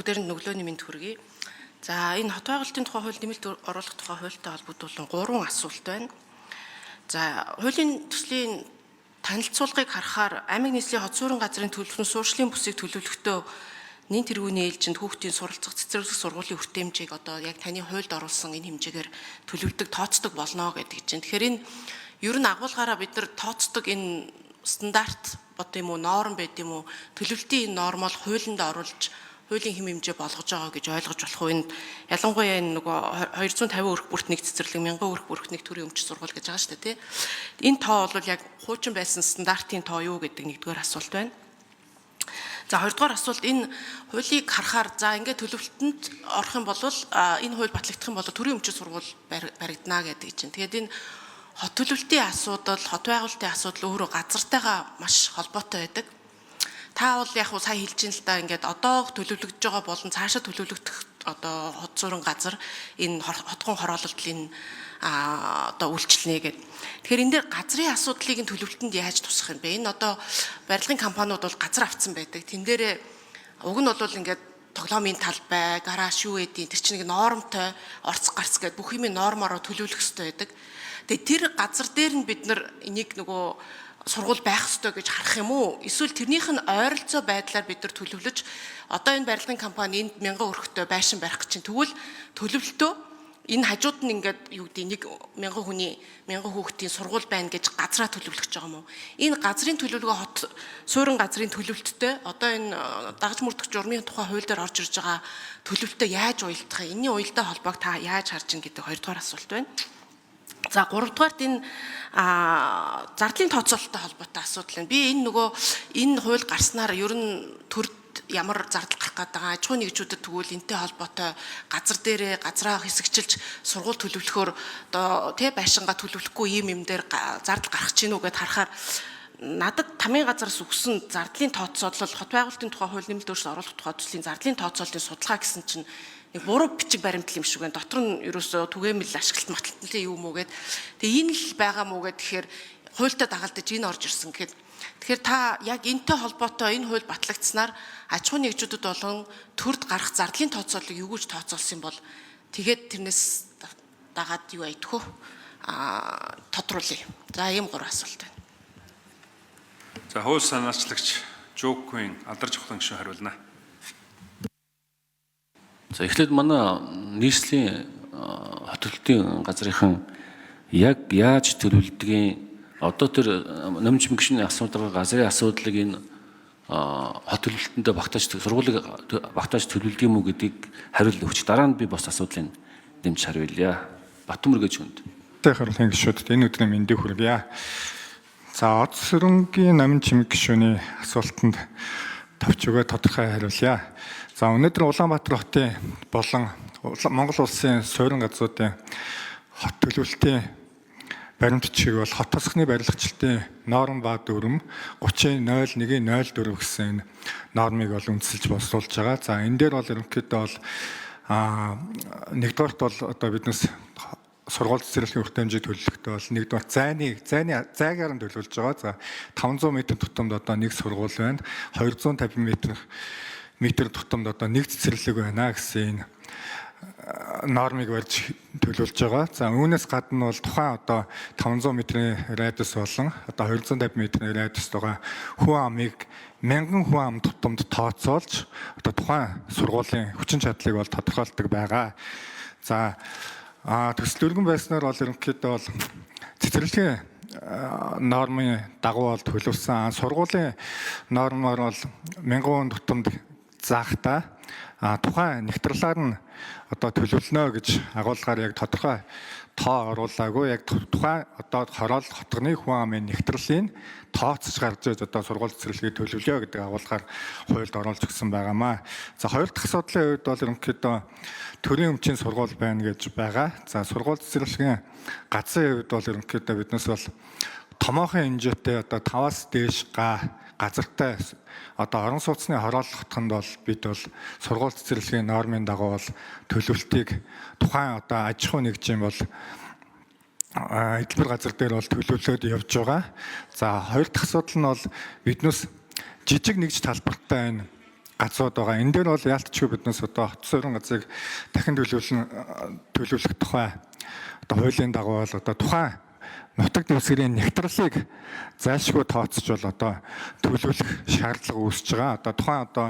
бүгдээр нь өглөөний мэнд хүргэе. За энэ хот байгуулалтын тухай хууль нэмэлт оруулах тухай хуультай холбогдуулан 3 асуулт байна. За хуулийн төслийн танилцуулгыг харахаар аймаг нийслэлийн хот суурин газрын төлөвлөсөн суурьшлийн бүсийг төлөвлөхдөө нэн тэргүүний ээлжинд хүүхдийн суралцах цэцэрлэг сургуулийн хүртээмжийг одоо яг таны хуульд оруулсан энэ хэмжээгээр төлөвлөдөг тооцдог болно гэдэг чинь. Тэгэхээр энэ ер нь агуулгаараа бид нар тооцдог энэ стандарт бод юм уу норм байд юм уу төлөвлөлтийн энэ нормол хуулинд оруулж хуулийн хэм хэмжээ болгож байгаа гэж ойлгож болох уу? Энэ ялангуяа энэ нөгөө 250 өрх бүрт нэг цэцэрлэг 1000 өрх бүрт нэг төрийн өмч сургууль гэж байгаа шүү дээ, тий. Энэ тоо бол яг хуучин байсан стандартын тоо юу гэдэг нэгдүгээр асуулт байна. За хоёрдугаар асуулт энэ хуулийг харахаар за ингээд төлөвлөлтөнд орох юм бол энэ хууль батлагдах юм бол төрийн өмчит сургууль баригдана гэдэг чинь. Тэгээд энэ хот төлөвлөлтийн асуудал, хот байгуулалтын асуудал өөрөө газартайгаа маш холбоотой байдаг. Та бол яг сая хэлж ин л да ингээд одоо төлөвлөгдөж байгаа болон цаашаа төлөвлөгдөх одоо хот суурин газар энэ хотгон хороололтын одоо үйлчлэнэ гэдэг. Тэгэхээр энэ дээр газрын асуудлыг нь төлөвлөлтөнд яаж тусах юм бэ? Энэ одоо барилгын компаниуд бол газар авцсан байдаг. Тэн дээрээ уг нь бол ингээд тоглоомын талбай, гараж юу гэдэг тэр чинь нэг нормтой орц гарц гэдэг бүх юмын нормороо төлөвлөх хэрэгтэй байдаг. Тэгээ тэр газар дээр нь бид нар энийг нөгөө сургууль байх ёстой гэж харах юм уу? Эсвэл тэрнийх нь ойролцоо байдлаар бид нар төлөвлөж одоо энэ барилгын компани энд 1000 өрхтэй байшин барих гэж чинь тэгвэл төлөвлөлтөө энэ хажууд нь ингээд юу гэдэг 1000 хүний 1000 хүүхдийн сургууль байна гэж газраа төлөвлөж байгаа юм уу? Энэ газрын төлөвлөгөө хот суурин газрын төлөвлөлттэй одоо энэ дагаж мөрдөх журмын тухай хууль дээр орж ирж байгаа төлөвлөлтөө яаж уялдах вэ? Энийн уялдаа холбоог та яаж харж ин гэдэг хоёрдугаар асуулт байна. За гуравдугаарт энэ зардлын тооцоололттой холбоотой асуудал байна. Би энэ хууль гарснаар ер нь төрд ямар зардал гарах гээд байгаа аж ахуйн нэгжүүдэд тэгвэл энтэй холбоотой газар дээрээ газраа хэсэгчилж сургууль төлөвлөхөөр одоо тий байшингаа төлөвлөхгүй юм дээр зардал гарах чинь үү гэд харахаар надад тамийн газараас өгсөн зардлын тооцоолол хот байгуулалтын тухай хууль нэмэлт өөрчлөлт оруулах тухай төслийн зардлын тооцоололтын судалгаа гэсэн чинь буруу бичиг баримтал юм шиг байна. Дотор нь ерөөсөө түгээмэл ашиглалт маталтнлын юм уу гэд. Тэгээ энэ л байгаа мó гэд тэгэхээр хуультай дагалдаж энэ орж ирсэн гэхэд. Тэгэхээр та яг энтэй холбоотой энэ хууль батлагдсанаар аж ахуйн нэгжүүдэд болон төрд гарах зардлын тооцооллыг юу гэж тооцоолсон бол тэгээд тэрнээс дагаад юу айдхөө тодруулъя. За ийм 3 асуулт байна. За хууль санаачлагч Жоккуин алдарч ухлан гишүүн хариулна. За эхлээд манай нийслэлийн хот төлөвлөлтийн газрынхан яг яаж төлөвлөдгийг одоо тэр номч мэгшний асуудал газрын асуудлыг энэ хот төлөвлөлтөндөө багтааж сургуулийг багтааж төлөвлөдөг юм уу гэдгийг хариулт өгч дараа нь би бас асуудлыг дэмж хариулъя. Батөмөр гэж хүнд. Хариултын гишүүдэд энэ өдрийн мэндийг хүргье. За од сүрэнгийн номч мэгшний асуултанд товч өгөө тодорхой хариулъя. За өнөөдөр Улаанбаатар хотын болон Монгол улсын суурин газруудын хот төлөвлөлтийн баримт чиг бол хот тосхны барилгачлалтын норм ба дүрм 30.01.04 гэсэн нормыг бол үндэслэж боловсруулж байгаа. За энэ дээр бол ерөнхийдөө бол нэгдүгээрт бол одоо биднес сургууль цэцэрлэгийн хүртээмжийг төлөвлөхдөө бол нэгдүгээр зайгаар нь төлөвлөж байгаа. За 500 м тутамд одоо нэг сургууль байна. 250 метр тутамд одоо нэг цэцэрлэг байна гэсэн энэ нормыг барьж төлөвлөж байгаа. За үүнээс гадна бол тухайн одоо 500 м-ийн радиус болон одоо 250 м-ийн радиус байгаа хүн амыг 1000 хүн ам тутамд тооцоолж одоо тухайн сургуулийн хүчин чадлыг бол тодорхойлдог байгаа. За төсөл өргөн байснаар бол ерөнхийдөө бол цэцэрлэгийн нормын дагуу бол төлөвсөн сургуулийн нормоор бол 1000 хүн тутамд заахта тухайн нэгтрлаар нь одоо төлөвлөнө гэж агуулгаар яг тодорхой тоо оруулаагүй яг тухайн одоо хороол хотгоны хүн амын нэгтрлийг тооцож гарч ирж одоо сургууль цэцэрлэгийг төлөвлөё гэдэг агуулгаар хуульд оруулж өгсөн байгаамаа. За хоёр дахь асуудлын үед бол ерөнхийдөө төрийн өмчийн сургууль байна гэж байгаа. За сургууль цэцэрлэгийн газрын үед бол ерөнхийдөө биднээс бол томоохон хэмжээтэй одоо 5-аас дээш газартай одоо орон сууцны хороолох хотгонд бол бид бол сургууль цэцэрлэгийн нормын дагуу бол төлөвлөлтийг тухайн одоо аж ахуй нэгжийн бол эдгээр газар дээр бол төлөвлөлөөд явж байгаа. За хоёр дахь асуудал нь бол биднес жижиг нэгж талбартай энэ газрууд байгаа. Энэ дээр бол яалтчгүй биднээс одоо хот суурин газрыг дахин төлөвлөх тухай одоо хуулийн дагуу бол одоо тухайн нутаг дэвсгэрийн нэгтралыг зайлшгүй тооцож бол одоо төлөвлөх шаардлага үүсэж байгаа. Одоо тухайн одоо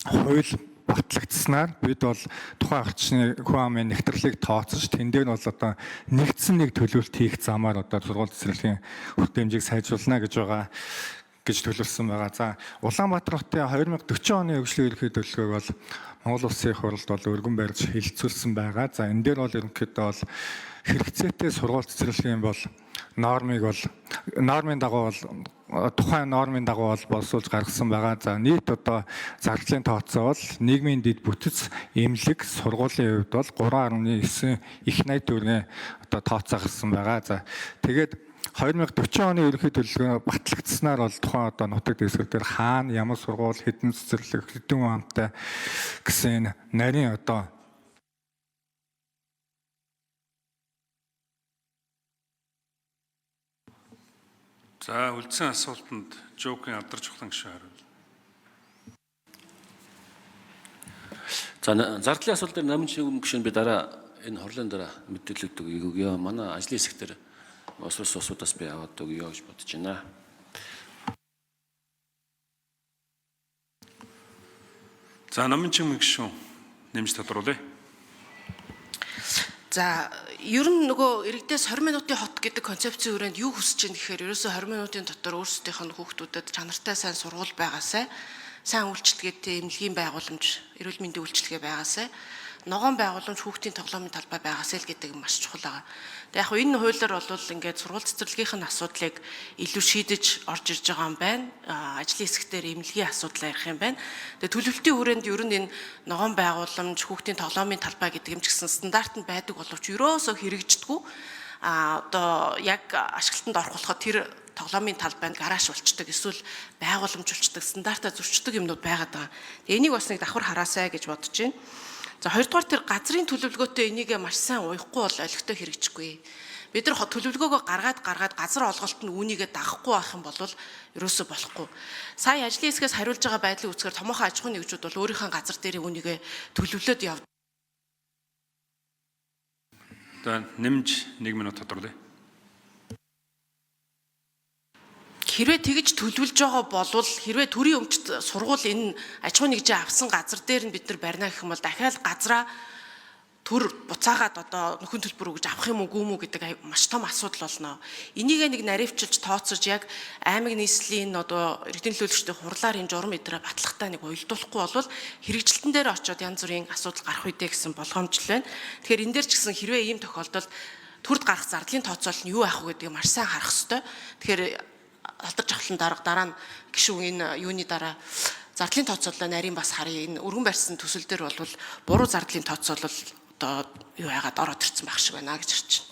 хууль батлагдсанаар бид бол тухайн орчны хүн амын нэгтралыг тооцож тэн дээр нь бол одоо нэгдсэн нэг төлөвлөлт хийх замаар одоо сургууль цэцэрлэгийн хүртээ хэмжээг сайжруулна гэж төлөвлөсөн байгаа. За Улаанбаатар хотын 2040 оны хөгжлийн ерөнхий төлөвлөгөөг бол Монгол Улсын хуралд бол өргөн барьж хэлэлцүүлсэн байгаа. За энэ дээр бол ерөнхийдөө бол хэрэгцээтэй сургууль цэцэрлэгийн бол нормын дагуу бол тухайн нормын дагуу бол боловсруулж гаргасан байгаа. За нийт одоо зардлын тооцоо бол нийгмийн дэд бүтэц эмнэлэг сургуулийн хувьд бол 3.9 их найт төгрөгийн одоо тооцоо гаргасан байгаа. За тэгээд 2040 оны ерөнхий төлөвлөгөө батлагдсанаар бол тухайн одоо нутаг дэвсгэр дээр хаана ямар сургууль хэдэн цэцэрлэг хэдэн хүн амтай гэсэн нарийн одоо За үлдсэн асуултанд Жокийн алдарч ухлан гишүүн хариулна. За зардлын асуулт дээр намын шигүм гишүүн би дараа энэ хурлын дараа мэдээлэл өгье. Манай ажлын хэсгээр асуудаас би аваад өгье гэж бодож байна. За намын гишүүн нэмж тодруулъя. За ер нь нөгөө иргэдээс 20 минутын хот гэдэг концепцийн хүрээнд юу хүсэж байна гэхээр ерөөсөө 20 минутын дотор өөрсдийнх нь хүүхдүүдэд чанартай сайн сургууль байгаасай, сайн үйлчлэгээтэй эмнэлгийн байгууламж, эрүүл мэндийн үйлчлэгээ байгаасай, ногоон байгууламж хүүхдийн тоглоомын талбай байгаасай л гэдэг маш чухал байгаа. Тэгээ яг хөө энэ хуулиар бол ингээд сургууль цэцэрлэгийнх нь асуудлыг илүү шийдэж орж ирж байгаа юм байна. Ажлын хэсгээр эмнэлгийн асуудал ярих юм байна. Тэгээ төлөвлөлтийн хүрээнд ер нь энэ ногоон байгууламж, хүүхдийн тоглоомын талбай гэдэг юм ч гэсэн стандарт нь байдаг боловч ерөөсөө хэрэгждэггүй. Одоо яг ашиглалтанд орох болоход тэр тоглоомын талбайд гараж болчдөг, эсвэл байгууламжуулцдаг, стандартаа зөрчдөг юмнууд байгаад байгаа. Энийг бас нэг давхар хараасай гэж бодож байна. За хоёрдугаар тэр газрын төлөвлөгөөтэй энийг маш сайн уяхгүй бол олигтой хэрэгжихгүй. Бид нар төлөвлөгөөгөө гаргаад газар олголтод үүнийгээ дагахгүй байх юм бол ерөөсөө болохгүй. Сая ажлын хэсгээс хариулж байгаа байдлыг үзэхээр томоохон аж ахуйн нэгжүүд бол өөрийнхөө газар дээр үүнийгээ төлөвлөөд явдаг. За нэмж 1 минут тодруулъя. Хэрвээ тэгж төлөвлөж байгаа болвол хэрвээ төрийн өмчт сургууль энэ аж ахуйн нэгжээ авсан газар дээр нь бид нар барина гэх юм бол дахиад газраа төр буцаагаад одоо нөхөн төлбөр өгж авах юм уу гүм үү гэдэг маш том асуудал болно. Энийг нэг наривчилж тооцож яг аймаг нийслэлийн одоо иргэдийн төлөөлөгчдийн хурлаар энэ журам мэдрээ батлагтаа нэг уялдуулахгүй болвол хэрэгжилтэн дээр очиод янз бүрийн асуудал гарах үедээ гэсэн болгоомжл байна. Тэгэхээр энэ дээр ч гэсэн хэрвээ ийм тохиолдолд төрд гарах зардлын тооцоол нь юу ах вэ гэдгийг маш сайн харах хэрэгтэй. Тэгэхээр алдарч ахлан дараа нь гишүүн энэ юуны дараа зардлын тооцоолоо нарийн бас харъя. Энэ өргөн барьсан төсөл дээр бол буруу зардлын тооцоол одоо юу яагаад ороод ирсэн байх шиг байна гэж харж байна.